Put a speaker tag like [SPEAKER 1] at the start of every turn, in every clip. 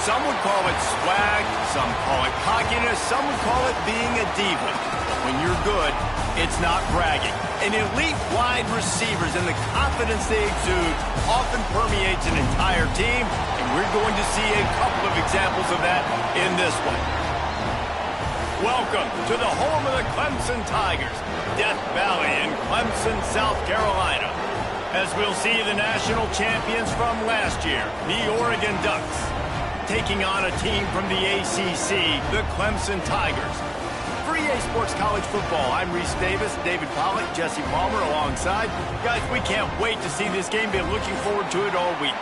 [SPEAKER 1] Some would call it swag, some call it cockiness, some would call it being a diva. But when you're good, it's not bragging. An elite wide receivers and the confidence they exude often permeates an entire team, and we're going to see a couple of examples of that in this one. Welcome to the home of the Clemson Tigers, Death Valley in Clemson, South Carolina, as we'll see the national champions from last year, the Oregon Ducks, taking on a team from the ACC, the Clemson Tigers. For EA Sports College Football, I'm Reese Davis, David Pollack, Jesse Palmer alongside. Guys, we can't wait to see this game. Been looking forward to it all week.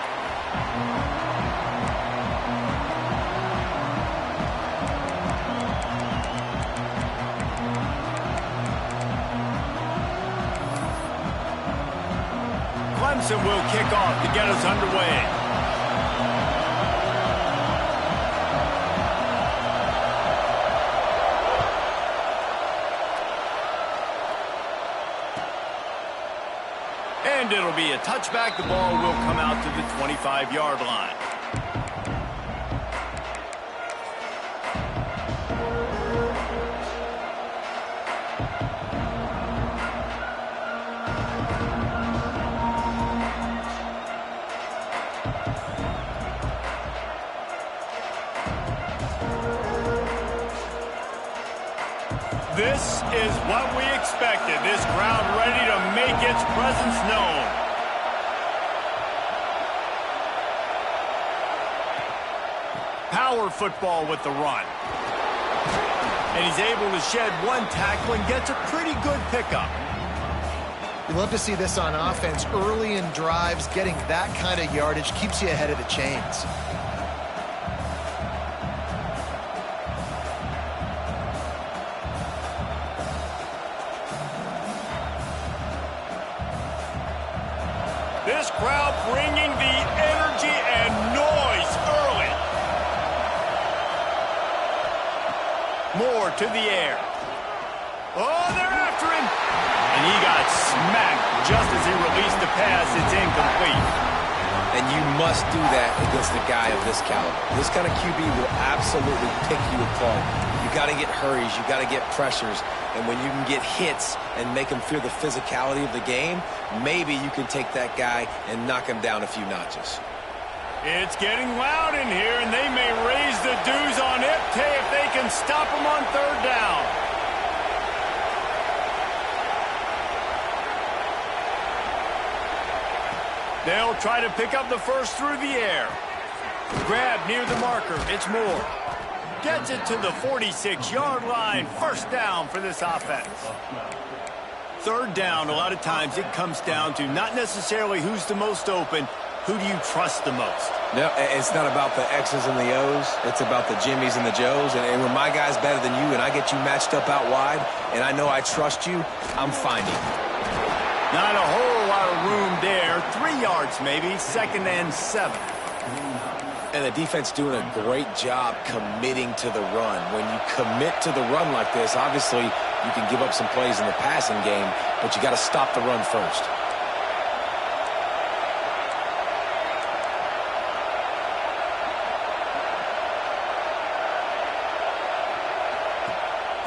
[SPEAKER 1] Clemson will kick off to get us underway. And it'll be a touchback. The ball will come out to the 25-yard line. This is what we expected. This crowd ready to make its presence known. Power football with the run. And he's able to shed one tackle and gets a pretty good pickup.
[SPEAKER 2] You love to see this on offense. Early in drives, getting that kind of yardage keeps you ahead of the chains.
[SPEAKER 1] This crowd bringing the energy and noise early. Moore to the air. Oh, they're after him. And he got smacked just as he released the pass. It's incomplete.
[SPEAKER 3] And you must do that against a guy of this caliber. This kind of QB will absolutely pick you apart. You got to get hurries. You got to get pressures. And when you can get hits and make him feel the physicality of the game, maybe you can take that guy and knock him down a few notches.
[SPEAKER 1] It's getting loud in here, and they may raise the dues on Ipte if they can stop him on third down. They'll try to pick up the first through the air. Grab near the marker. It's Moore. Gets it to the 46-yard line. First down for this offense. Third down, a lot of times it comes down to not necessarily who's the most open, who do you trust the most?
[SPEAKER 3] No, it's not about the X's and the O's. It's about the Jimmies and the Joes. And when my guy's better than you and I get you matched up out wide and I know I trust you, I'm finding you.
[SPEAKER 1] Not a whole lot of room there. 3 yards maybe, 2nd and 7.
[SPEAKER 3] And the defense doing a great job committing to the run. When you commit to the run like this, obviously you can give up some plays in the passing game, but you got to stop the run first.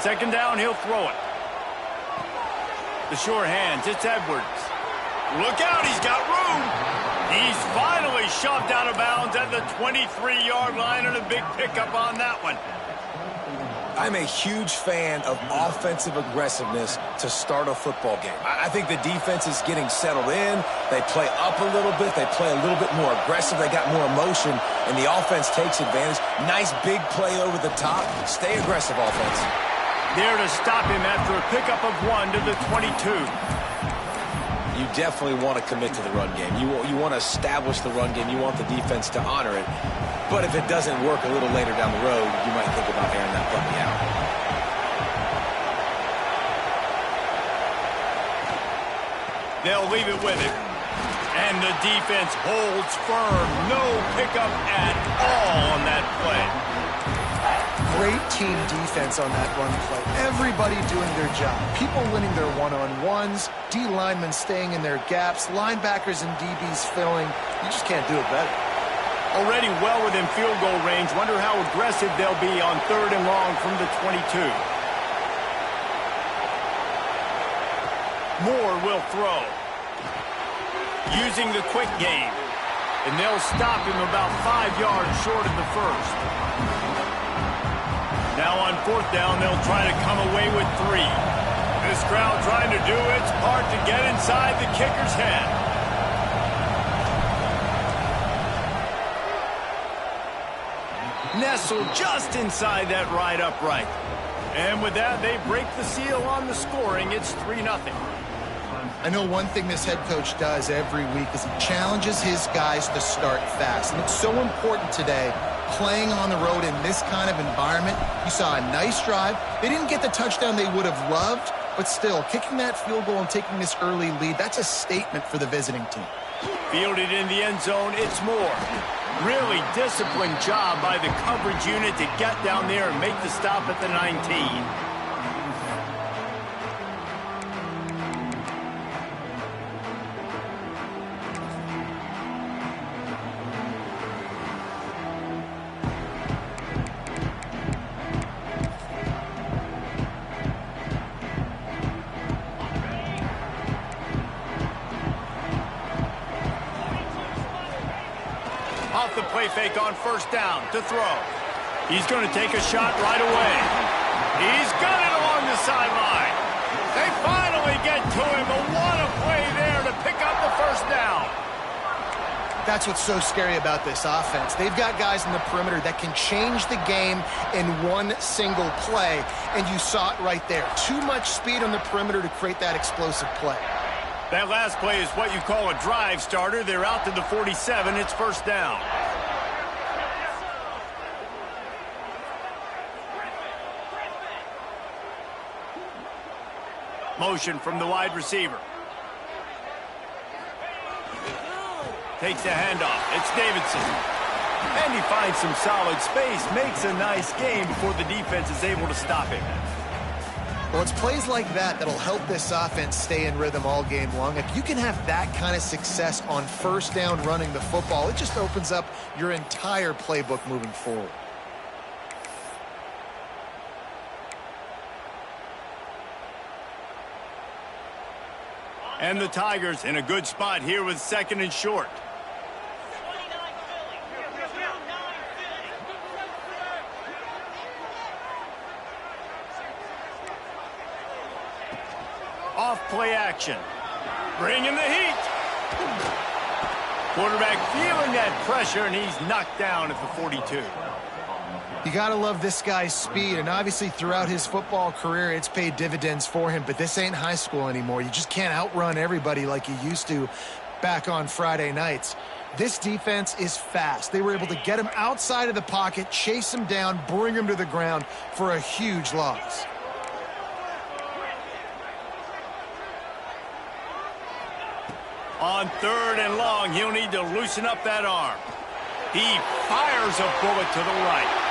[SPEAKER 1] Second down, he'll throw it. The sure hands, it's Edwards. Look out, he's got room. He's finally shoved out of bounds at the 23-yard line, and a big pickup on that one.
[SPEAKER 3] I'm a huge fan of offensive aggressiveness to start a football game. I think the defense is getting settled in. They play up a little bit. They play a little bit more aggressive. They got more emotion, and the offense takes advantage. Nice big play over the top. Stay aggressive, offense.
[SPEAKER 1] There to stop him after a pickup of 1 to the 22.
[SPEAKER 3] You definitely want to commit to the run game. You want to establish the run game. You want the defense to honor it. But if it doesn't work a little later down the road, you might think about airing that puppy out.
[SPEAKER 1] They'll leave it with him. And the defense holds firm. No pickup at all on that play.
[SPEAKER 2] Great team defense on that run play. Everybody doing their job. People winning their one-on-ones, D linemen staying in their gaps, linebackers and DBs filling. You just can't do it better.
[SPEAKER 1] Already well within field goal range. Wonder how aggressive they'll be on 3rd and long from the 22. Moore will throw. Using the quick game. And they'll stop him about 5 yards short of the first. Now on 4th down, they'll try to come away with 3. This crowd trying to do its part to get inside the kicker's head. Nestled just inside that right upright. And with that, they break the seal on the scoring. It's 3-0.
[SPEAKER 2] I know one thing this head coach does every week is he challenges his guys to start fast. And it's so important today, playing on the road in this kind of environment. You saw a nice drive. They didn't get the touchdown they would have loved, but still, kicking that field goal and taking this early lead, that's a statement for the visiting team.
[SPEAKER 1] Fielded in the end zone, it's Moore. Really disciplined job by the coverage unit to get down there and make the stop at the 19. Off the play fake on 1st down to throw. He's going to take a shot right away. He's got it along the sideline. They finally get to him, but what a play there to pick up the 1st down.
[SPEAKER 2] That's what's so scary about this offense. They've got guys in the perimeter that can change the game in one single play, and you saw it right there. Too much speed on the perimeter to create that explosive play.
[SPEAKER 1] That last play is what you call a drive starter. They're out to the 47. It's 1st down. Motion from the wide receiver. Takes the handoff. It's Davidson. And he finds some solid space. Makes a nice game before the defense is able to stop him.
[SPEAKER 2] Well, it's plays like that that'll help this offense stay in rhythm all game long. If you can have that kind of success on 1st down running the football, it just opens up your entire playbook moving forward.
[SPEAKER 1] And the Tigers in a good spot here with 2nd and short. Off play action. Bringing the heat. Quarterback feeling that pressure, and he's knocked down at the 42.
[SPEAKER 2] You got to love this guy's speed, and obviously throughout his football career, it's paid dividends for him, but this ain't high school anymore. You just can't outrun everybody like you used to back on Friday nights. This defense is fast. They were able to get him outside of the pocket, chase him down, bring him to the ground for a huge loss.
[SPEAKER 1] On 3rd and long, he'll need to loosen up that arm. He fires a bullet to the right.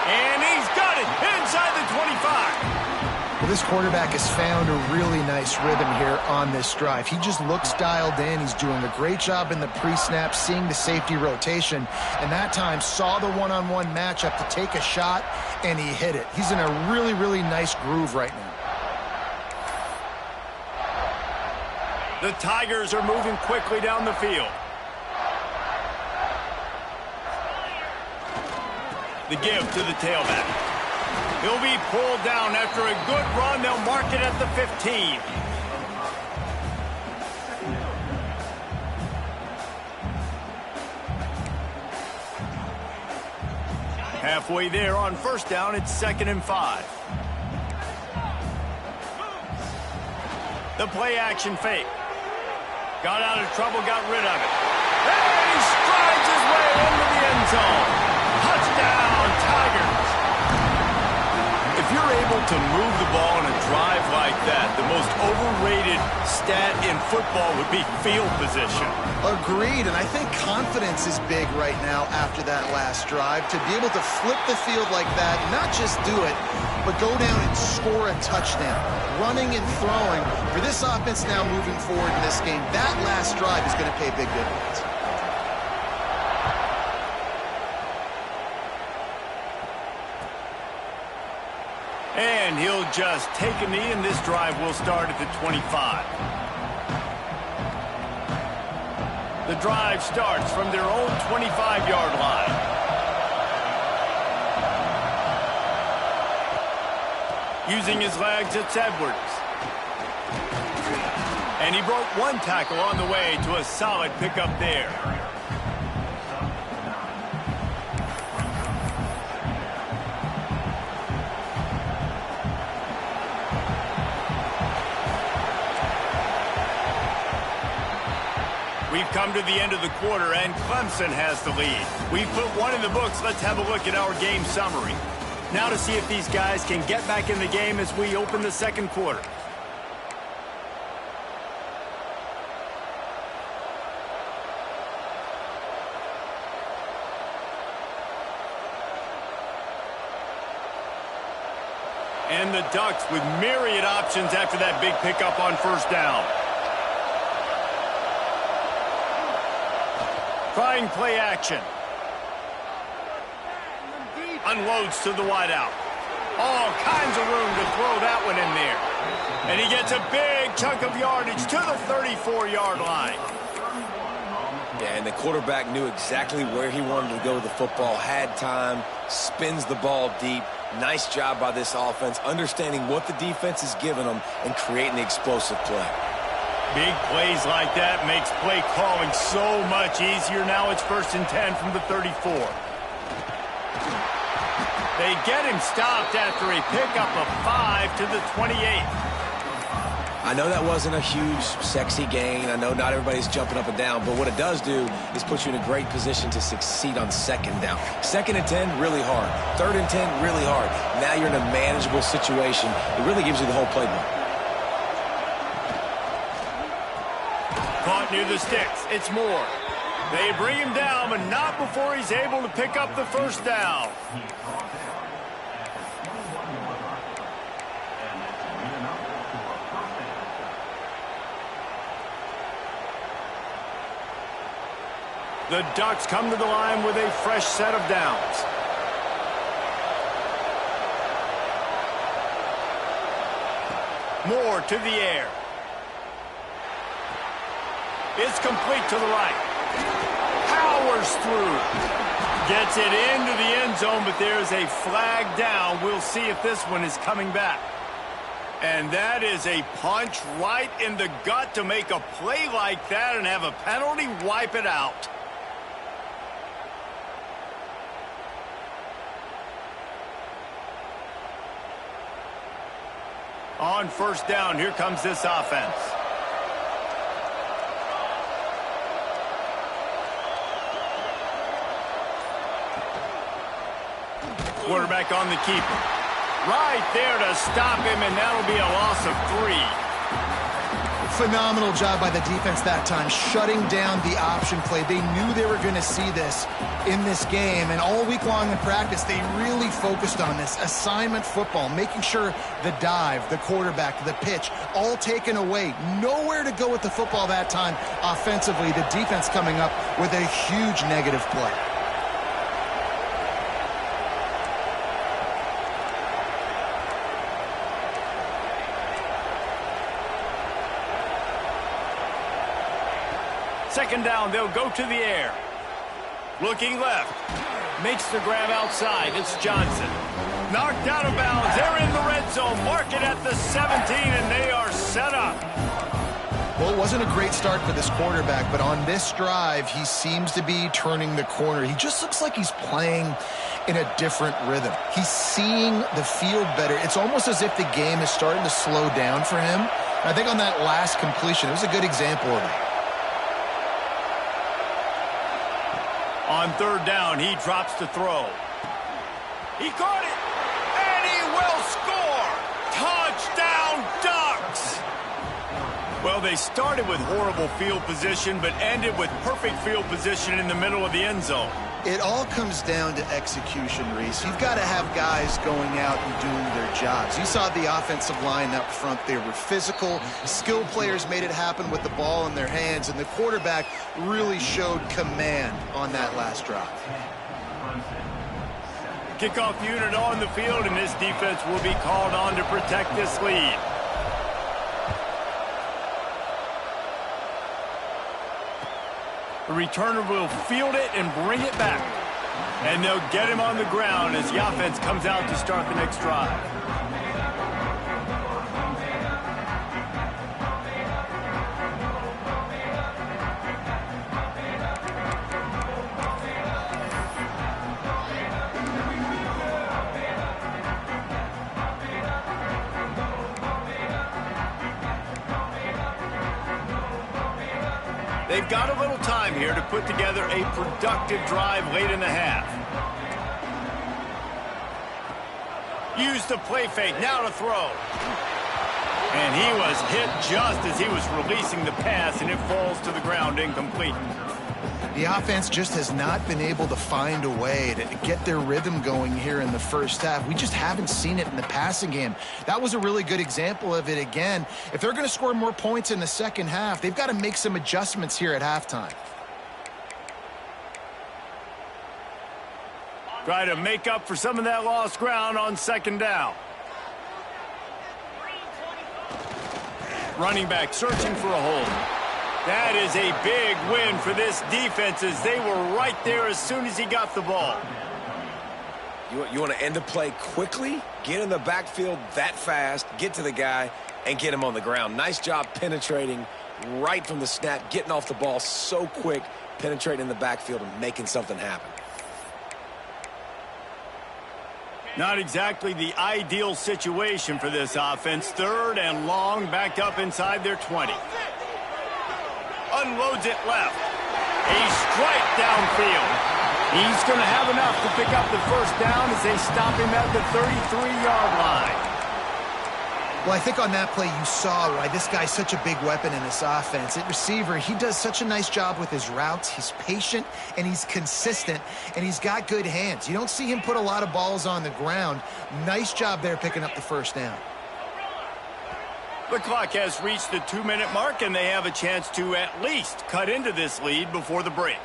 [SPEAKER 1] And he's got it inside the 25.
[SPEAKER 2] Well, this quarterback has found a really nice rhythm here on this drive. He just looks dialed in. He's doing a great job in the pre-snap, seeing the safety rotation, and that time saw the one-on-one matchup to take a shot, and he hit it. He's in a really, really nice groove right now.
[SPEAKER 1] The Tigers are moving quickly down the field. The give to the tailback. He'll be pulled down after a good run. They'll mark it at the 15. Halfway there on 1st down, it's 2nd and 5. The play action fake. Got out of trouble, got rid of it. And he strides his way into the end zone. Touchdown, Tigers. If you're able to move the ball in a drive like that, the most overrated stat in football would be field position.
[SPEAKER 2] Agreed, and I think confidence is big right now after that last drive. To be able to flip the field like that, not just do it, but go down and score a touchdown. Running and throwing, for this offense now moving forward in this game, that last drive is going to pay big dividends.
[SPEAKER 1] And he'll just take a knee, and this drive will start at the 25. The drive starts from their own 25-yard line. Using his legs, it's Edwards. And he broke one tackle on the way to a solid pickup there. We've come to the end of the quarter, and Clemson has the lead. We've put one in the books. Let's have a look at our game summary. Now to see if these guys can get back in the game as we open the second quarter. And the Ducks with myriad options after that big pickup on first down. Trying play action. Unloads to the wideout. All kinds of room to throw that one in there. And he gets a big chunk of yardage to the 34-yard line.
[SPEAKER 3] Yeah, and the quarterback knew exactly where he wanted to go with the football, had time, spins the ball deep. Nice job by this offense, understanding what the defense is giving them and creating the explosive play.
[SPEAKER 1] Big plays like that makes play calling so much easier. Now it's 1st and 10 from the 34. They get him stopped after a pickup of 5 to the 28.
[SPEAKER 3] I know that wasn't a huge, sexy gain. I know not everybody's jumping up and down, but what it does do is put you in a great position to succeed on 2nd down. 2nd and 10, really hard. 3rd and 10, really hard. Now you're in a manageable situation. It really gives you the whole playbook.
[SPEAKER 1] Caught near the sticks. It's Moore. They bring him down, but not before he's able to pick up the first down. The Ducks come to the line with a fresh set of downs. Moore to the air. It's complete to the right. Powers through. Gets it into the end zone, but there's a flag down. We'll see if this one is coming back. And that is a punch right in the gut to make a play like that and have a penalty wipe it out. On first down, here comes this offense. Quarterback on the keeper. Right there to stop him, and that'll be a loss of 3.
[SPEAKER 2] Phenomenal job by the defense that time, shutting down the option play. They knew they were going to see this in this game, and all week long in practice, they really focused on this assignment football, making sure the dive, the quarterback, the pitch, all taken away. Nowhere to go with the football that time offensively. The defense coming up with a huge negative play.
[SPEAKER 1] Second down, they'll go to the air. Looking left. Makes the grab outside. It's Johnson. Knocked out of bounds. They're in the red zone. Mark it at the 17, and they are set up.
[SPEAKER 2] Well, it wasn't a great start for this quarterback, but on this drive, he seems to be turning the corner. He just looks like he's playing in a different rhythm. He's seeing the field better. It's almost as if the game is starting to slow down for him. I think on that last completion, it was a good example of it.
[SPEAKER 1] On third down, he drops to throw. He caught it, and he will score! Touchdown, Ducks! Well, they started with horrible field position, but ended with perfect field position in the middle of the end zone.
[SPEAKER 2] It all comes down to execution, Reese. You've got to have guys going out and doing their jobs. You saw the offensive line up front. They were physical. Skilled players made it happen with the ball in their hands, and the quarterback really showed command on that last drive.
[SPEAKER 1] Kickoff unit on the field, and this defense will be called on to protect this lead. The returner will field it and bring it back. And they'll get him on the ground as the offense comes out to start the next drive. They've got a little time here to put together a productive drive late in the half. Use the play fake, now to throw. And he was hit just as he was releasing the pass, and it falls to the ground incomplete.
[SPEAKER 2] The offense just has not been able to find a way to get their rhythm going here in the first half. We just haven't seen it in the passing game. That was a really good example of it again. If they're going to score more points in the second half, they've got to make some adjustments here at halftime.
[SPEAKER 1] Try to make up for some of that lost ground on second down. Running back searching for a hole. That is a big win for this defense as they were right there as soon as he got the ball.
[SPEAKER 3] You want to end the play quickly, get in the backfield that fast, get to the guy, and get him on the ground. Nice job penetrating right from the snap, getting off the ball so quick, penetrating in the backfield and making something happen.
[SPEAKER 1] Not exactly the ideal situation for this offense. 3rd and long, backed up inside their 20. Unloads it left. A strike downfield. He's going to have enough to pick up the first down as they stop him at the 33-yard line.
[SPEAKER 2] Well, I think on that play you saw why this guy's such a big weapon in this offense. At receiver, he does such a nice job with his routes. He's patient, and he's consistent, and he's got good hands. You don't see him put a lot of balls on the ground. Nice job there picking up the first down.
[SPEAKER 1] The clock has reached the 2-minute mark, and they have a chance to at least cut into this lead before the break.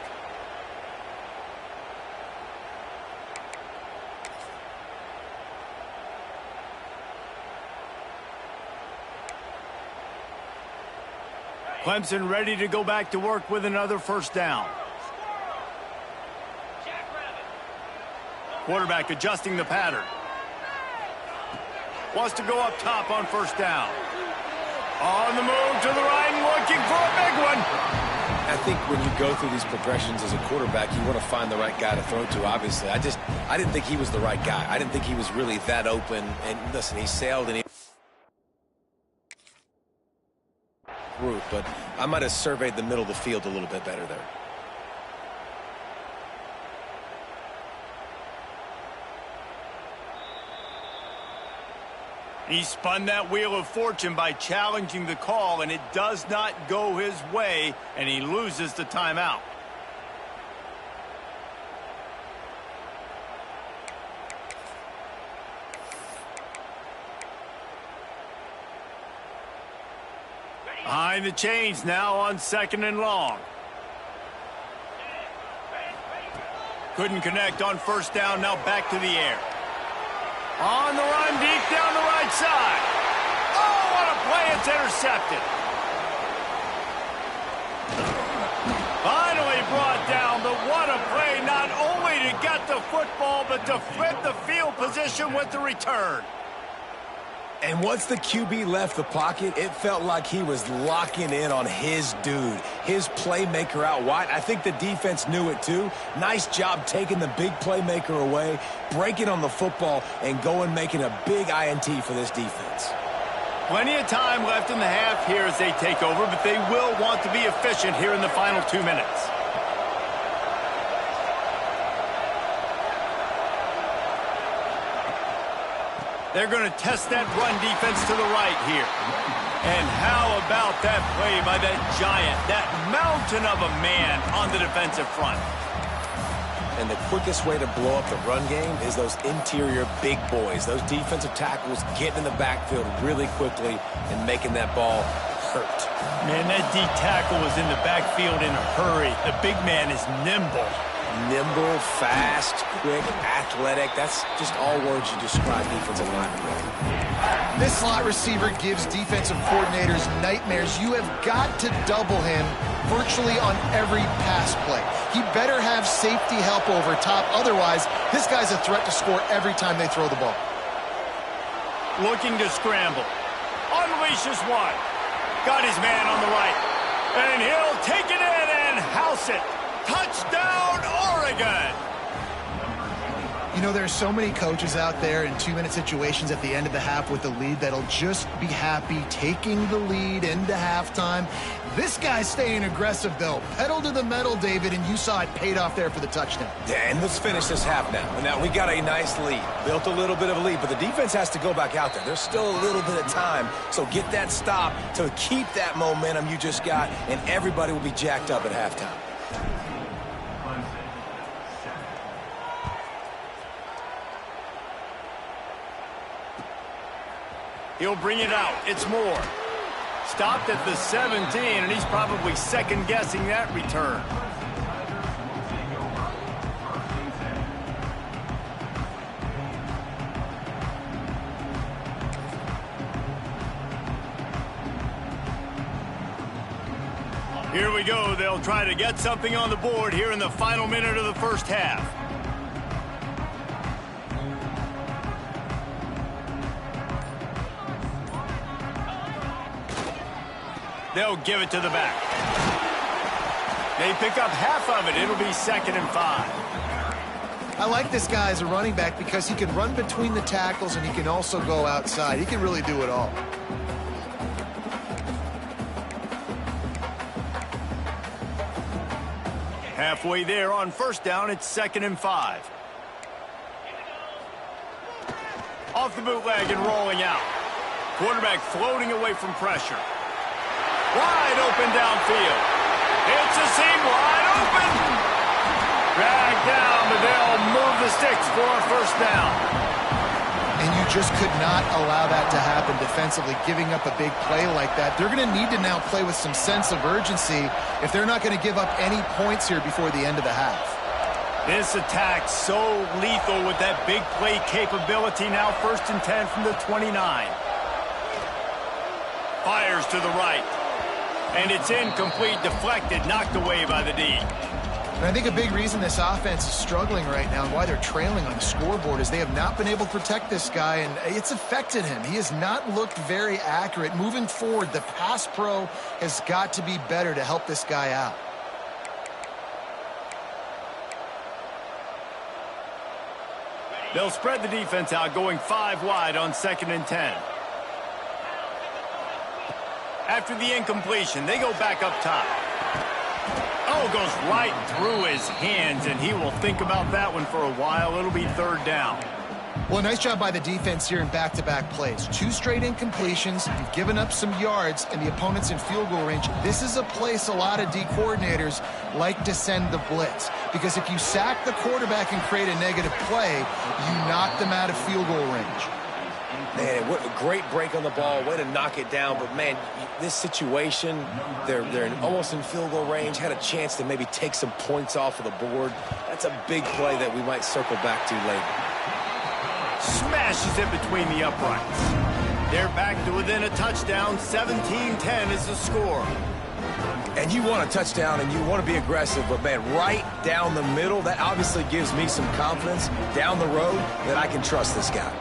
[SPEAKER 1] Clemson ready to go back to work with another first down. Quarterback adjusting the pattern. Wants to go up top on first down. On the move to the right, looking for a big one.
[SPEAKER 3] I think when you go through these progressions as a quarterback, you want to find the right guy to throw to, obviously. I didn't think he was the right guy. I didn't think he was really that open. And listen, he sailed and he route, but I might have surveyed the middle of the field a little bit better there.
[SPEAKER 1] He spun that wheel of fortune by challenging the call, and it does not go his way, and he loses the timeout. Behind the chains now on 2nd and long. Couldn't connect on first down, now back to the air. On the run, deep down the right side. Oh, what a play. It's intercepted. Finally brought down, but what a play. Not only to get the football, but to flip the field position with the return.
[SPEAKER 3] And once the QB left the pocket, it felt like he was locking in on his dude, his playmaker out wide. I think the defense knew it too. Nice job taking the big playmaker away, breaking on the football, and going making a big INT for this defense.
[SPEAKER 1] Plenty of time left in the half here as they take over, but they will want to be efficient here in the final 2 minutes. They're going to test that run defense to the right here. And how about that play by that giant, that mountain of a man on the defensive front?
[SPEAKER 3] And the quickest way to blow up the run game is those interior big boys, those defensive tackles getting in the backfield really quickly and making that ball hurt.
[SPEAKER 1] Man, that D tackle was in the backfield in a hurry. The big man is nimble.
[SPEAKER 3] Nimble, fast, quick, athletic. That's just all words you describe defensive linemen with.
[SPEAKER 2] This slot receiver gives defensive coordinators nightmares. You have got to double him virtually on every pass play. He better have safety help over top. Otherwise, this guy's a threat to score every time they throw the ball.
[SPEAKER 1] Looking to scramble. Unleashes one. Got his man on the right. And he'll take it in and house it. Touchdown, Oregon!
[SPEAKER 2] You know, there's so many coaches out there in two-minute situations at the end of the half with the lead that'll just be happy taking the lead into halftime. This guy's staying aggressive, though. Pedal to the metal, David, and you saw it paid off there for the touchdown.
[SPEAKER 3] Yeah, and let's finish this half now. Now, we got a nice lead. Built a little bit of a lead, but the defense has to go back out there. There's still a little bit of time, so get that stop to keep that momentum you just got, and everybody will be jacked up at halftime.
[SPEAKER 1] He'll bring it out. It's Moore. Stopped at the 17, and he's probably second-guessing that return. Here we go. They'll try to get something on the board here in the final minute of the first half. They'll give it to the back. They pick up half of it. It'll be 2nd and 5.
[SPEAKER 2] I like this guy as a running back because he can run between the tackles and he can also go outside. He can really do it all.
[SPEAKER 1] Halfway there on first down, it's 2nd and 5. Off the bootleg and rolling out. Quarterback floating away from pressure. Wide open downfield. It's a seam wide open. Dragged down, but they'll move the sticks for a first down.
[SPEAKER 2] And you just could not allow that to happen defensively, giving up a big play like that. They're going to need to now play with some sense of urgency if they're not going to give up any points here before the end of the half.
[SPEAKER 1] This attack so lethal with that big play capability. Now 1st and 10 from the 29. Fires to the right. And it's incomplete, deflected, knocked away by the D.
[SPEAKER 2] And I think a big reason this offense is struggling right now and why they're trailing on the scoreboard is they have not been able to protect this guy, and it's affected him. He has not looked very accurate. Moving forward, the pass pro has got to be better to help this guy out.
[SPEAKER 1] They'll spread the defense out, going 5 wide on 2nd and 10. After the incompletion, they go back up top. Oh, goes right through his hands, and he will think about that one for a while. It'll be 3rd down.
[SPEAKER 2] Well, nice job by the defense here in back-to-back plays. 2 straight incompletions. You've given up some yards, and the opponent's in field goal range. This is a place a lot of D coordinators like to send the blitz, because if you sack the quarterback and create a negative play, you knock them out of field goal range.
[SPEAKER 3] Man, what a great break on the ball. Way to knock it down. But, man, this situation, they're almost in field goal range, had a chance to maybe take some points off of the board. That's a big play that we might circle back to later.
[SPEAKER 1] Smashes it between the uprights. They're back to within a touchdown. 17-10 is the score.
[SPEAKER 3] And you want a touchdown and you want to be aggressive, but, man, right down the middle, that obviously gives me some confidence down the road that I can trust this guy.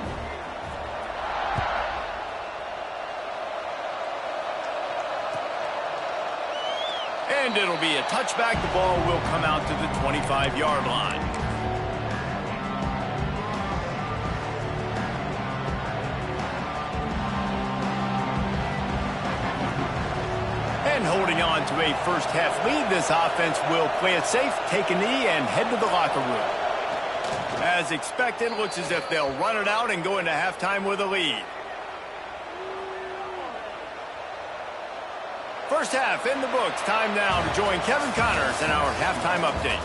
[SPEAKER 1] And it'll be a touchback. The ball will come out to the 25-yard line. And holding on to a first-half lead, this offense will play it safe, take a knee, and head to the locker room. As expected, looks as if they'll run it out and go into halftime with a lead. First half in the books. Time now to join Kevin Connors in our halftime update.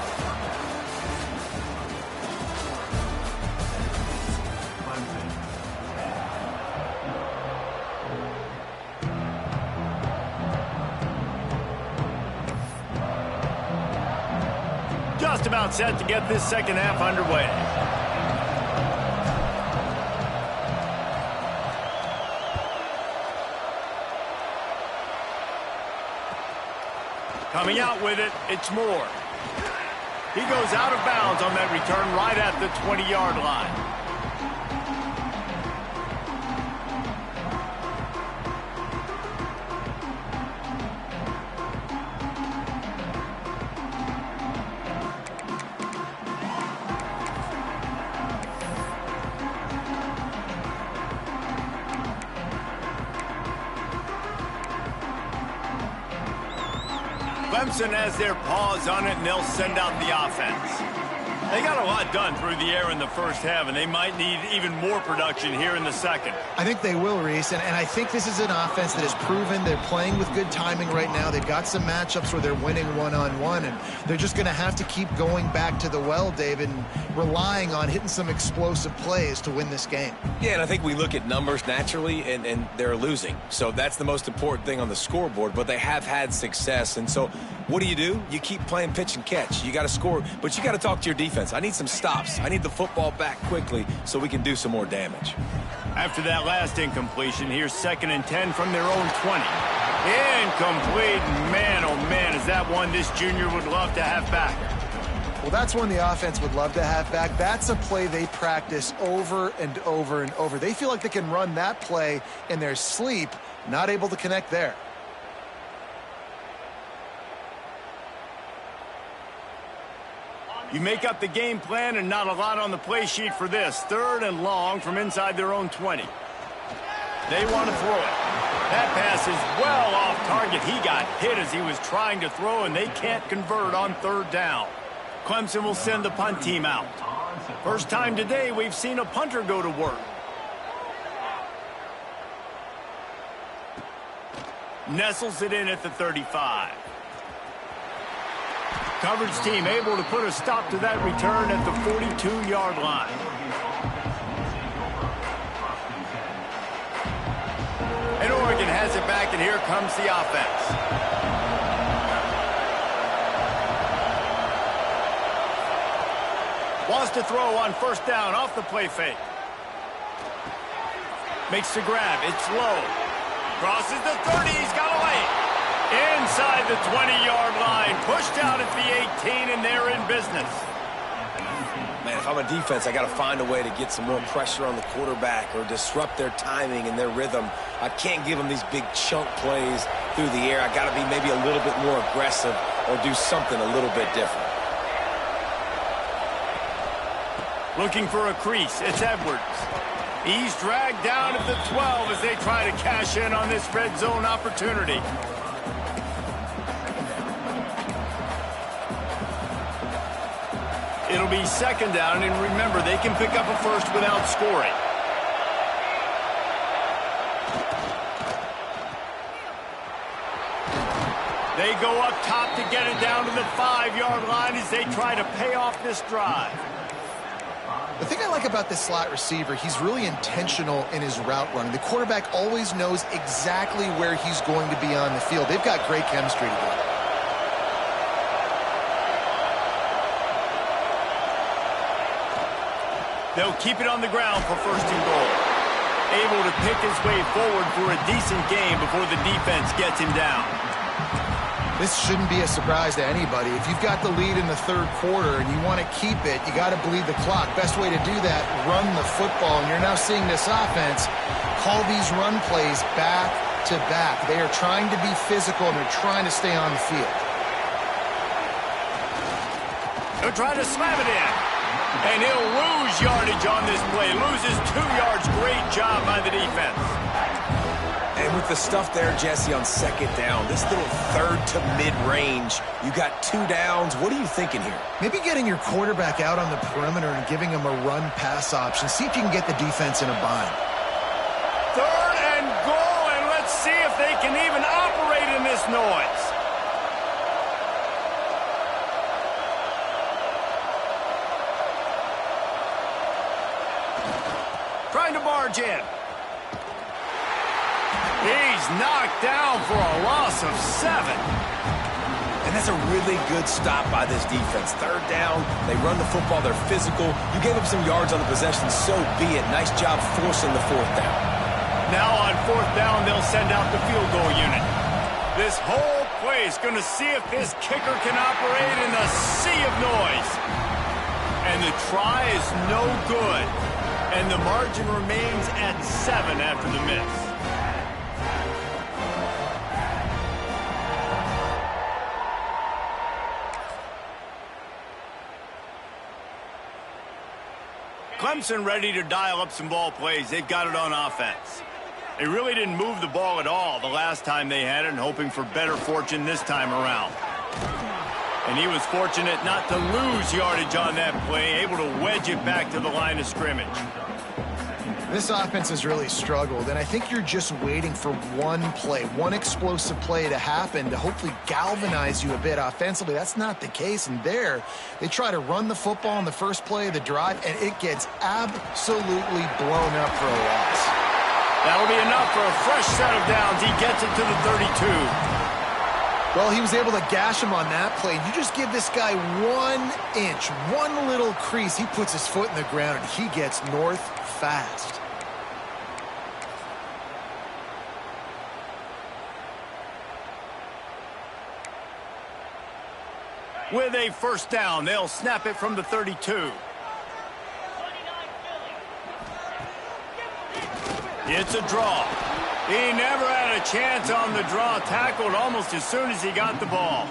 [SPEAKER 1] just about set to get this second half underway. Coming out with it, it's Moore. He goes out of bounds on that return right at the 20-yard line. Clemson has their paws on it, and they'll send out the offense. They got a lot done through the air in the first half, and they might need even more production here in the second.
[SPEAKER 2] I think they will, Reese, and I think this is an offense that has proven they're playing with good timing right now. They've got some matchups where they're winning one-on-one, and they're just going to have to keep going back to the well, David, and relying on hitting some explosive plays to win this game.
[SPEAKER 3] Yeah, and I think we look at numbers naturally, and they're losing. So that's the most important thing on the scoreboard, but they have had success. And so what do? You keep playing pitch and catch. You got to score, but you got to talk to your defense. I need some stops. I need the football back quickly so we can do some more damage.
[SPEAKER 1] After that last incompletion, here's 2nd and 10 from their own 20. Incomplete. Man, oh man, is that one this junior would love to have back.
[SPEAKER 2] Well, that's one the offense would love to have back. That's a play they practice over and over and over. They feel like they can run that play in their sleep, not able to connect there.
[SPEAKER 1] You make up the game plan and not a lot on the play sheet for this. 3rd and long from inside their own 20. They want to throw it. That pass is well off target. He got hit as he was trying to throw, and they can't convert on 3rd down. Clemson will send the punt team out. First time today we've seen a punter go to work. Nestles it in at the 35. Coverage team able to put a stop to that return at the 42-yard line. And Oregon has it back, and here comes the offense. Wants to throw on 1st down off the play fake. Makes the grab. It's low. Crosses the 30. He's got away. Inside the 20-yard line, pushed out at the 18, and they're in business.
[SPEAKER 3] Man, if I'm a defense, I got to find a way to get some more pressure on the quarterback or disrupt their timing and their rhythm. I can't give them these big chunk plays through the air. I got to be maybe a little bit more aggressive or do something a little bit different.
[SPEAKER 1] Looking for a crease, it's Edwards. He's dragged down at the 12 as they try to cash in on this red zone opportunity. It'll be 2nd down, and remember, they can pick up a first without scoring. They go up top to get it down to the 5-yard line as they try to pay off this drive.
[SPEAKER 2] The thing I like about this slot receiver, he's really intentional in his route running. The quarterback always knows exactly where he's going to be on the field. They've got great chemistry together.
[SPEAKER 1] They'll keep it on the ground for 1st and goal. Able to pick his way forward for a decent game before the defense gets him down.
[SPEAKER 2] This shouldn't be a surprise to anybody. If you've got the lead in the 3rd quarter and you want to keep it, you got to bleed the clock. Best way to do that, run the football. And you're now seeing this offense call these run plays back to back. They are trying to be physical, and they're trying to stay on the field.
[SPEAKER 1] They'll try to slam it in. And he'll lose yardage on this play. Loses 2 yards. Great job by the defense.
[SPEAKER 3] And with the stuff there, Jesse, on 2nd down, this little 3rd to mid-range, you got 2 downs. What are you thinking here?
[SPEAKER 2] Maybe getting your quarterback out on the perimeter and giving him a run-pass option. See if you can get the defense in a bind.
[SPEAKER 1] 3rd and goal, and let's see if they can even operate in this noise. Trying to barge in. He's knocked down for a loss of 7.
[SPEAKER 3] And that's a really good stop by this defense. Third down, they run the football, they're physical. You gave up some yards on the possession, so be it. Nice job forcing the fourth down.
[SPEAKER 1] Now on fourth down, they'll send out the field goal unit. This whole play is going to see if this kicker can operate in the sea of noise. And the try is no good. And the margin remains at 7 after the miss. Clemson ready to dial up some ball plays. They've got it on offense. They really didn't move the ball at all the last time they had it, and hoping for better fortune this time around. And he was fortunate not to lose yardage on that play, able to wedge it back to the line of scrimmage.
[SPEAKER 2] This offense has really struggled, and I think you're just waiting for one play, one explosive play to happen to hopefully galvanize you a bit offensively. That's not the case, and there, they try to run the football in the first play of the drive, and it gets absolutely blown up for a loss.
[SPEAKER 1] That'll be enough for a fresh set of downs. He gets it to the 32.
[SPEAKER 2] Well, he was able to gash him on that play. You just give this guy 1 inch, one little crease, he puts his foot in the ground, and he gets north fast.
[SPEAKER 1] With a first down, they'll snap it from the 32. It's a draw. He never had a chance on the draw, tackled almost as soon as he got the ball.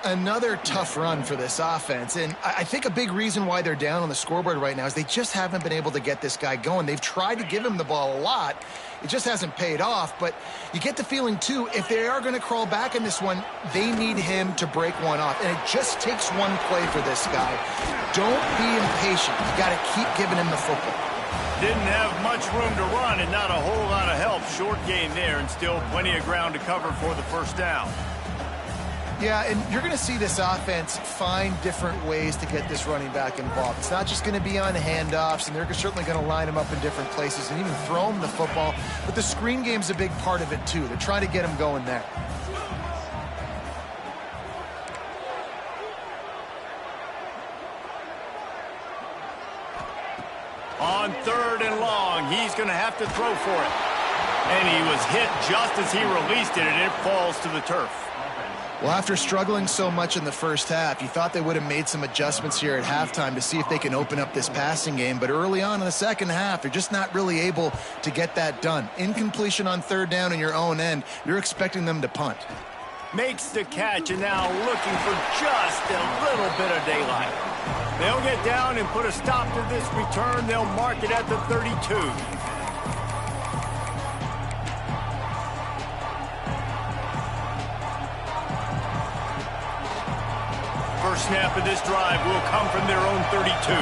[SPEAKER 2] Another tough run for this offense, and I think a big reason why they're down on the scoreboard right now is they just haven't been able to get this guy going. They've tried to give him the ball a lot. It just hasn't paid off, but you get the feeling, too, if they are going to crawl back in this one, they need him to break one off, and it just takes one play for this guy. Don't be impatient. You got to keep giving him the football.
[SPEAKER 1] Didn't have much room to run and not a whole lot of help. Short gain there and still plenty of ground to cover for the first down.
[SPEAKER 2] Yeah, and you're going to see this offense find different ways to get this running back involved. It's not just going to be on handoffs, and they're certainly going to line him up in different places and even throw him the football. But the screen game's a big part of it, too. They're trying to get him going there.
[SPEAKER 1] On third and long, he's going to have to throw for it. And he was hit just as he released it, and it falls to the turf.
[SPEAKER 2] Well, after struggling so much in the first half, you thought they would have made some adjustments here at halftime to see if they can open up this passing game. But early on in the second half, they're just not really able to get that done. Incompletion on third down in your own end, you're expecting them to punt.
[SPEAKER 1] Makes the catch, and now looking for just a little bit of daylight. They'll get down and put a stop to this return. They'll mark it at the 32. First snap of this drive will come from their own 32.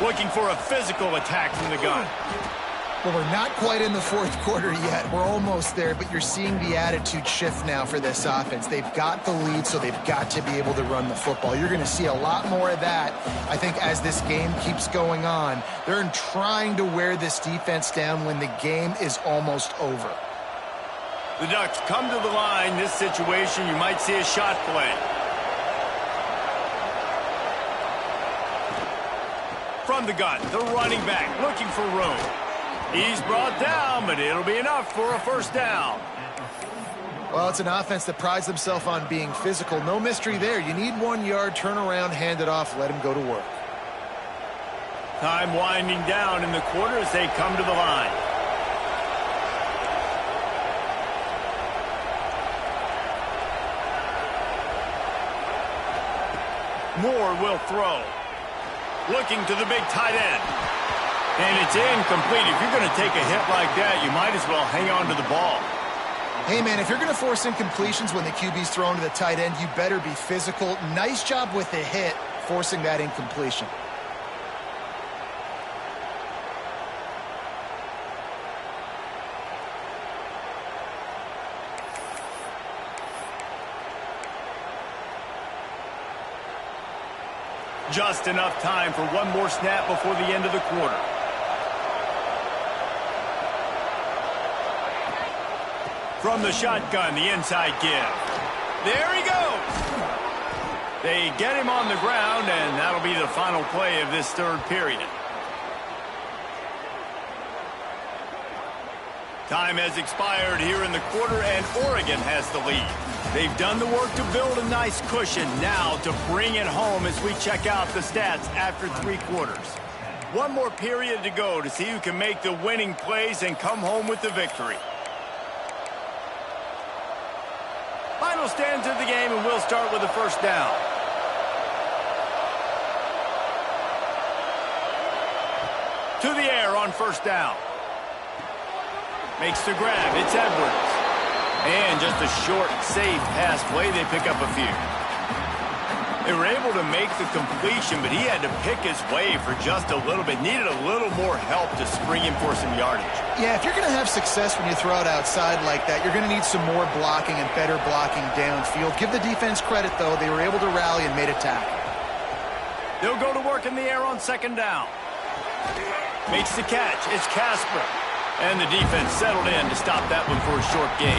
[SPEAKER 1] Looking for a physical attack from the gun.
[SPEAKER 2] Well, we're not quite in the fourth quarter yet. We're almost there, but you're seeing the attitude shift now for this offense. They've got the lead, so they've got to be able to run the football. You're going to see a lot more of that, I think, as this game keeps going on. They're trying to wear this defense down when the game is almost over.
[SPEAKER 1] The Ducks come to the line. This situation, you might see a shot play. From the gun, the running back looking for room. He's brought down, but it'll be enough for a first down.
[SPEAKER 2] Well, it's an offense that prides themselves on being physical. No mystery there. You need 1 yard, turn around, hand it off, let him go to work.
[SPEAKER 1] Time winding down in the quarter as they come to the line. Moore will throw. Looking to the big tight end. And it's incomplete. If you're going to take a hit like that, you might as well hang on to the ball.
[SPEAKER 2] Hey, man, if you're going to force incompletions when the QB's thrown to the tight end, you better be physical. Nice job with the hit, forcing that incompletion. Just enough time for one more snap before the end of the quarter.
[SPEAKER 1] From the shotgun, the inside give. There he goes. They get him on the ground, and that'll be the final play of this third period. Time has expired here in the quarter, and Oregon has the lead. They've done the work to build a nice cushion. Now to bring it home as we check out the stats after 3 quarters. One more period to go to see who can make the winning plays and come home with the victory. Final stands of the game, and we'll start with the first down. To the air on first down. Makes the grab. It's Edwards. And just a short, safe pass play. They pick up a few. They were able to make the completion, but he had to pick his way for just a little bit. Needed a little more help to spring him for some yardage.
[SPEAKER 2] Yeah, if you're going to have success when you throw it outside like that, you're going to need some more blocking and better blocking downfield. Give the defense credit, though. They were able to rally and made a tackle.
[SPEAKER 1] They'll go to work in the air on second down. Makes the catch. It's Casper. And the defense settled in to stop that one for a short gain.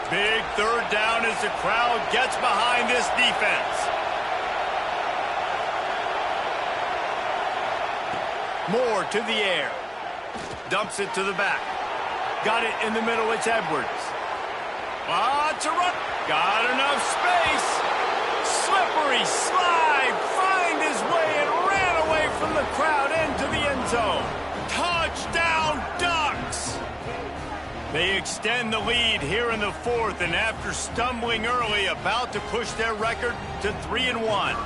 [SPEAKER 1] Big third down as the crowd gets behind this defense. Moore to the air. Dumps it to the back. Got it in the middle. It's Edwards. Lots of run. Got enough space. Slippery slide. Find his way and ran away from the crowd into the end zone. Touchdown, Ducks! They extend the lead here in the fourth, and after stumbling early, about to push their record to 3-1.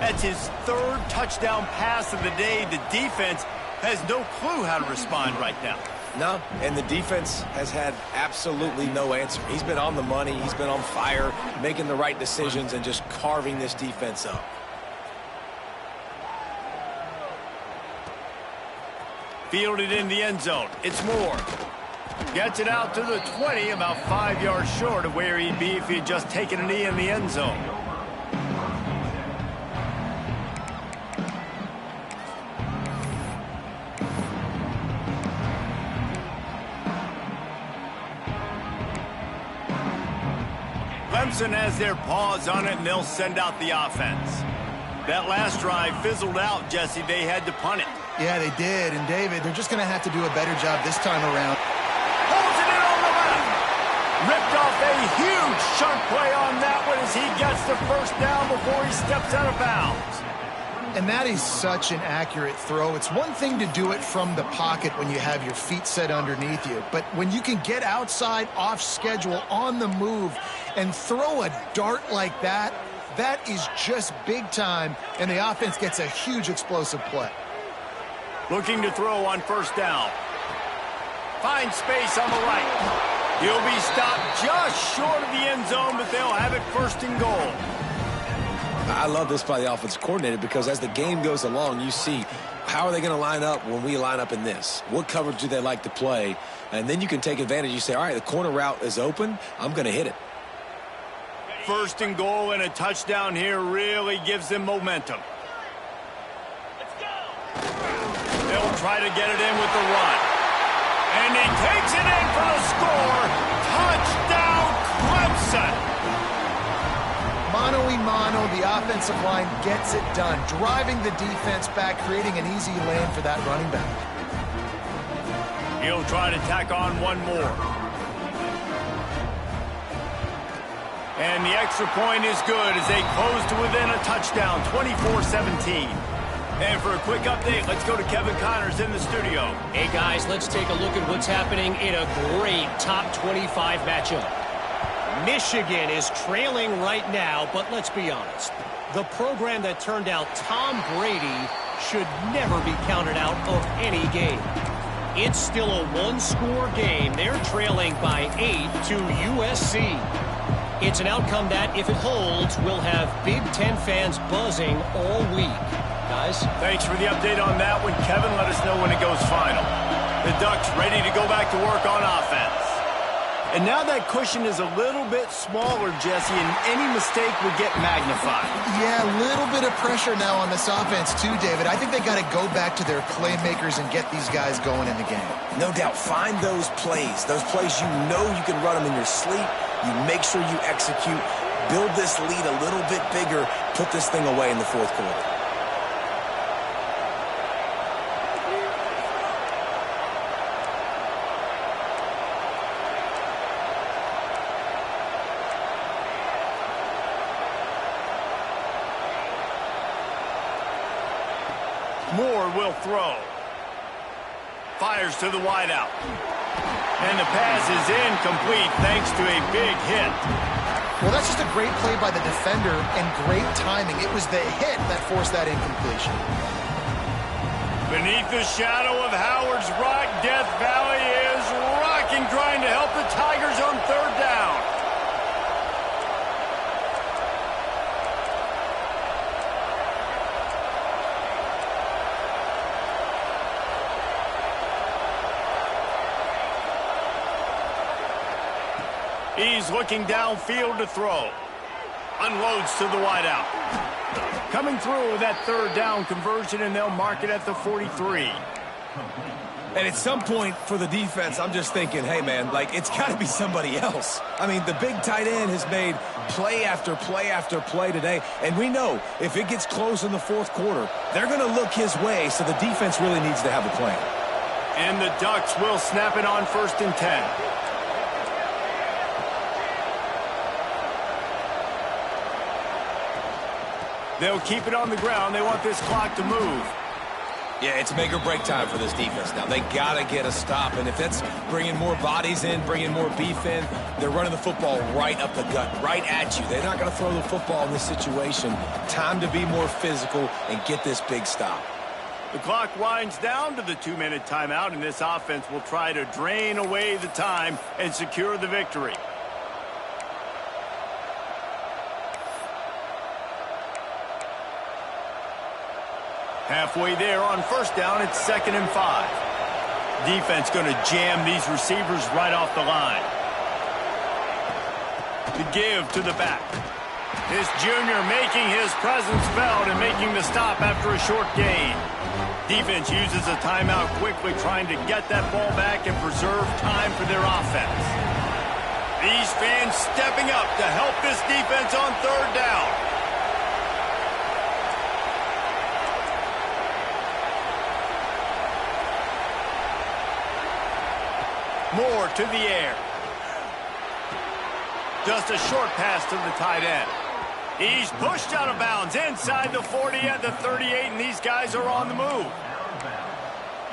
[SPEAKER 1] That's his third touchdown pass of the day. The defense has no clue how to respond right now.
[SPEAKER 3] No, and the defense has had absolutely no answer. He's been on the money. He's been on fire, making the right decisions and just carving this defense up.
[SPEAKER 1] Fielded in the end zone. It's Moore. Gets it out to the 20, about 5 yards short of where he'd be if he had just taken a knee in the end zone. Clemson has their paws on it, and they'll send out the offense. That last drive fizzled out, Jesse. They had to punt it.
[SPEAKER 2] Yeah, they did. And, David, they're just going to have to do a better job this time around.
[SPEAKER 1] Holds it in on the left. Ripped off a huge chunk play on that one as he gets the first down before he steps out of bounds.
[SPEAKER 2] And that is such an accurate throw. It's one thing to do it from the pocket when you have your feet set underneath you, but when you can get outside, off schedule, on the move, and throw a dart like that, that is just big time, and the offense gets a huge explosive play.
[SPEAKER 1] Looking to throw on first down. Finds space on the right. He'll be stopped just short of the end zone, but they'll have it first and goal.
[SPEAKER 3] I love this by the offensive coordinator because as the game goes along, you see how are they going to line up when we line up in this? What coverage do they like to play? And then you can take advantage. You say, all right, the corner route is open. I'm going to hit it.
[SPEAKER 1] First and goal and a touchdown here really gives them momentum. They'll try to get it in with the run. And he takes it in for the score. Touchdown, Clemson.
[SPEAKER 2] Mano-a-mano, the offensive line gets it done, driving the defense back, creating an easy lane for that running back.
[SPEAKER 1] He'll try to tack on one more. And the extra point is good as they close to within a touchdown, 24-17. And for a quick update, let's go to Kevin Connors in the studio.
[SPEAKER 4] Hey, guys, let's take a look at what's happening in a great top 25 matchup. Michigan is trailing right now, but let's be honest. The program that turned out Tom Brady should never be counted out of any game. It's still a one-score game. They're trailing by 8 to USC. It's an outcome that, if it holds, will have Big Ten fans buzzing all week. Guys?
[SPEAKER 1] Thanks for the update on that one, Kevin. Let us know when it goes final. The Ducks ready to go back to work on offense. And now that cushion is a little bit smaller, Jesse, and any mistake would get magnified.
[SPEAKER 2] Yeah, a little bit of pressure now on this offense too, David. I think they got to go back to their playmakers and get these guys going in the game.
[SPEAKER 3] No doubt. Find those plays you know you can run them in your sleep. You make sure you execute. Build this lead a little bit bigger. Put this thing away in the fourth quarter.
[SPEAKER 1] Moore will throw. Fires to the wideout. And the pass is incomplete thanks to a big hit.
[SPEAKER 2] Well, that's just a great play by the defender and great timing. It was the hit that forced that incompletion.
[SPEAKER 1] Beneath the shadow of Howard's Rock, Death Valley is rocking, trying to help the Tigers on third down. He's looking downfield to throw. Unloads to the wideout. Coming through with that third down conversion, and they'll mark it at the 43.
[SPEAKER 3] And at some point for the defense, I'm just thinking, hey, man, like, it's got to be somebody else. I mean, the big tight end has made play after play after play today. And we know if it gets close in the fourth quarter, they're going to look his way, so the defense really needs to have a plan.
[SPEAKER 1] And the Ducks will snap it on 1st and 10. They'll keep it on the ground. They want this clock to move.
[SPEAKER 3] Yeah, it's make or break time for this defense now. They got to get a stop, and if that's bringing more bodies in, bringing more beef in, they're running the football right up the gut, right at you. They're not going to throw the football in this situation. Time to be more physical and get this big stop.
[SPEAKER 1] The clock winds down to the 2-minute timeout, and this offense will try to drain away the time and secure the victory. Halfway there on 1st down, it's 2nd and 5. Defense going to jam these receivers right off the line. The give to the back. This junior making his presence felt and making the stop after a short gain. Defense uses a timeout quickly, trying to get that ball back and preserve time for their offense. These fans stepping up to help this defense on 3rd down. Moore to the air. Just a short pass to the tight end. He's pushed out of bounds inside the 40 at the 38, and these guys are on the move.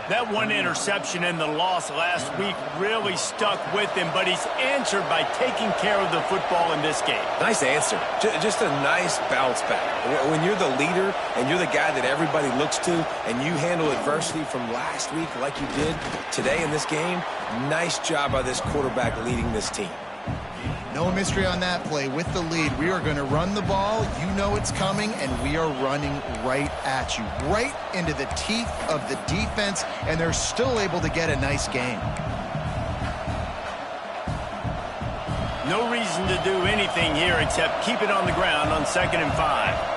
[SPEAKER 1] That one interception and the loss last week really stuck with him, but he's answered by taking care of the football in this game.
[SPEAKER 3] Nice answer. Just a nice bounce back. When you're the leader and you're the guy that everybody looks to and you handle adversity from last week like you did today in this game, nice job by this quarterback leading this team.
[SPEAKER 2] No mystery on that play. With the lead, we are going to run the ball. You know it's coming, and we are running right at you, right into the teeth of the defense, and they're still able to get a nice gain.
[SPEAKER 1] No reason to do anything here except keep it on the ground on 2nd and 5.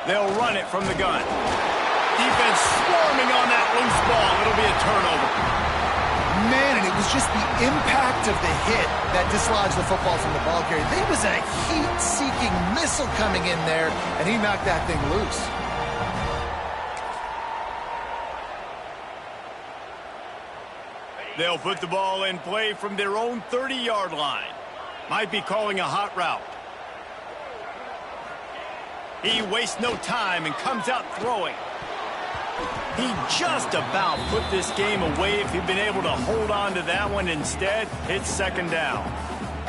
[SPEAKER 1] They'll run it from the gun. Defense swarming on that loose ball. It'll be a turnover.
[SPEAKER 2] Man, and it was just the impact of the hit that dislodged the football from the ball carrier. There was a heat-seeking missile coming in there, and he knocked that thing loose.
[SPEAKER 1] They'll put the ball in play from their own 30-yard line. Might be calling a hot route. He wastes no time and comes out throwing. He just about put this game away if he'd been able to hold on to that one. Instead, it's 2nd down.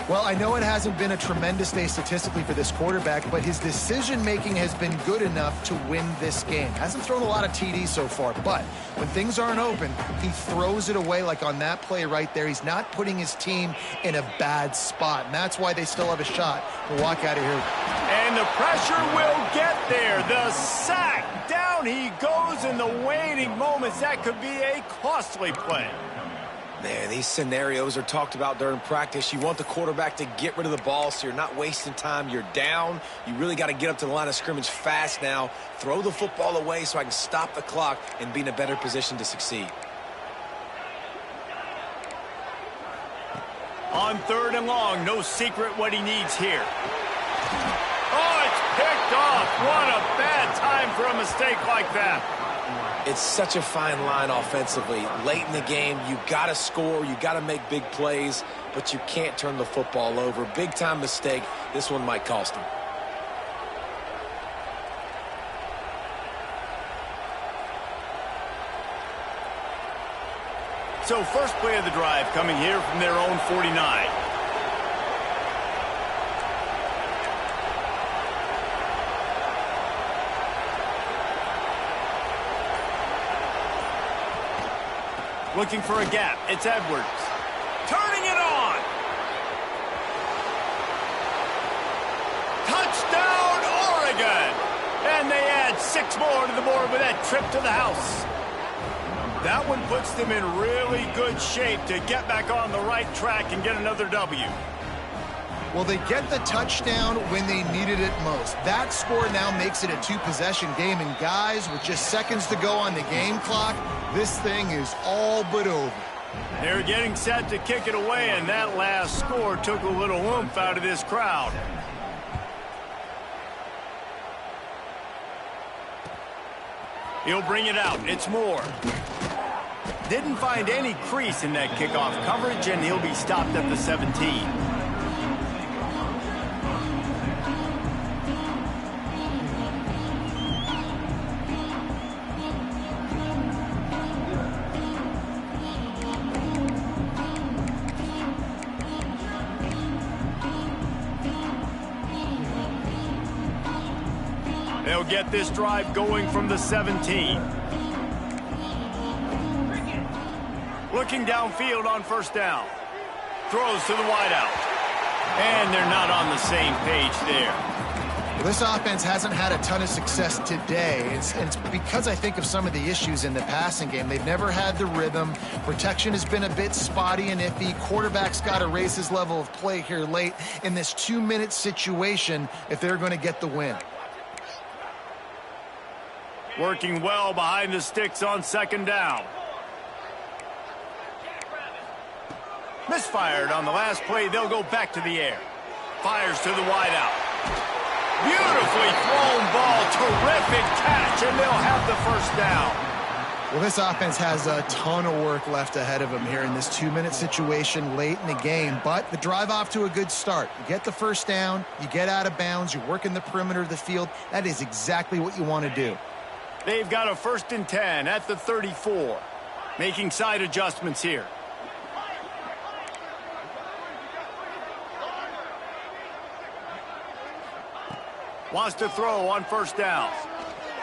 [SPEAKER 2] Well, I know it hasn't been a tremendous day statistically for this quarterback, but his decision-making has been good enough to win this game. Hasn't thrown a lot of TDs so far, but when things aren't open, he throws it away like on that play right there. He's not putting his team in a bad spot, and that's why they still have a shot to walk out of here.
[SPEAKER 1] And the pressure will get there. The sack. Down he goes in the waiting moments. That could be a costly play.
[SPEAKER 3] Man, these scenarios are talked about during practice. You want the quarterback to get rid of the ball so you're not wasting time. You're down. You really got to get up to the line of scrimmage fast now. Throw the football away so I can stop the clock and be in a better position to succeed.
[SPEAKER 1] On 3rd and long, no secret what he needs here. Oh, it's picked off. What a bad time for a mistake like that.
[SPEAKER 3] It's such a fine line offensively. Late in the game, you got to score, you got to make big plays, but you can't turn the football over. Big-time mistake. This one might cost him.
[SPEAKER 1] So first play of the drive coming here from their own 49. Looking for a gap. It's Edwards. Turning it on. Touchdown, Oregon. And they add 6 more to the board with that trip to the house. That one puts them in really good shape to get back on the right track and get another W.
[SPEAKER 2] Well, they get the touchdown when they needed it most. That score now makes it a 2-possession game. And guys, with just seconds to go on the game clock, this thing is all but over.
[SPEAKER 1] They're getting set to kick it away, and that last score took a little oomph out of this crowd. He'll bring it out. It's Moore. Didn't find any crease in that kickoff coverage, and he'll be stopped at the 17. They'll get this drive going from the 17. Looking downfield on 1st down. Throws to the wideout. And they're not on the same page there.
[SPEAKER 2] Well, this offense hasn't had a ton of success today. It's because I think of some of the issues in the passing game. They've never had the rhythm. Protection has been a bit spotty and iffy. Quarterback's got to raise his level of play here late in this 2-minute situation if they're going to get the win.
[SPEAKER 1] Working well behind the sticks on 2nd down. Misfired on the last play. They'll go back to the air. Fires to the wideout. Beautifully thrown ball. Terrific catch, and they'll have the 1st down.
[SPEAKER 2] Well, this offense has a ton of work left ahead of them here in this 2-minute situation late in the game, but the drive off to a good start. You get the 1st down, you get out of bounds, you work in the perimeter of the field. That is exactly what you want to do.
[SPEAKER 1] They've got a 1st and 10 at the 34. Making side adjustments here. Wants to throw on 1st down.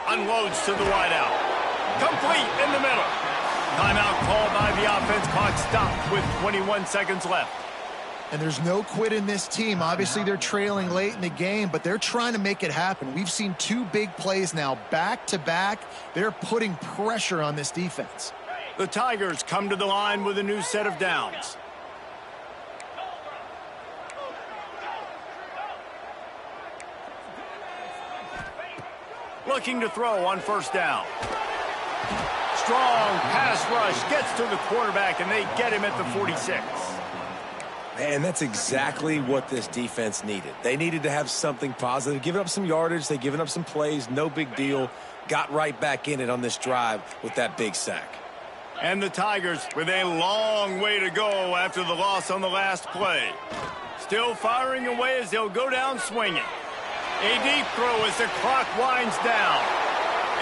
[SPEAKER 1] Unloads to the wideout. Complete in the middle. Timeout called by the offense. Clock stopped with 21 seconds left.
[SPEAKER 2] And there's no quit in this team. Obviously, they're trailing late in the game, but they're trying to make it happen. We've seen 2 big plays now, back-to-back. They're putting pressure on this defense.
[SPEAKER 1] The Tigers come to the line with a new set of downs. Looking to throw on 1st down. Strong pass rush gets to the quarterback, and they get him at the 46.
[SPEAKER 3] And that's exactly what this defense needed. They needed to have something positive. Giving up some yardage, they've given up some plays, no big deal. Got right back in it on this drive with that big sack.
[SPEAKER 1] And the Tigers with a long way to go after the loss on the last play. Still firing away as they'll go down swinging. A deep throw as the clock winds down.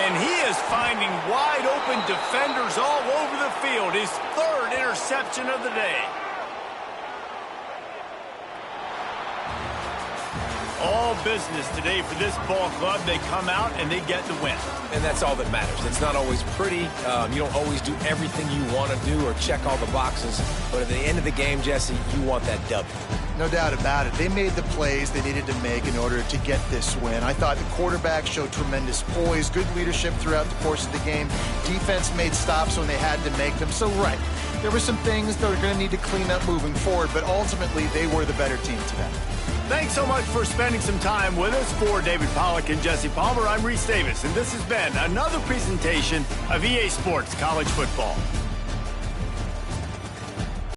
[SPEAKER 1] And he is finding wide open defenders all over the field. His 3rd interception of the day. all business today for this ball club. They come out and they get the win.
[SPEAKER 3] And that's all that matters. It's not always pretty. You don't always do everything you want to do or check all the boxes. But at the end of the game, Jesse, you want that W.
[SPEAKER 2] No doubt about it. They made the plays they needed to make in order to get this win. I thought the quarterback showed tremendous poise, good leadership throughout the course of the game. Defense made stops when they had to make them. So, right, there were some things that are going to need to clean up moving forward, but ultimately they were the better team today.
[SPEAKER 1] Thanks so much for spending some time with us. For David Pollack and Jesse Palmer, I'm Reese Davis, and this has been another presentation of EA Sports College Football.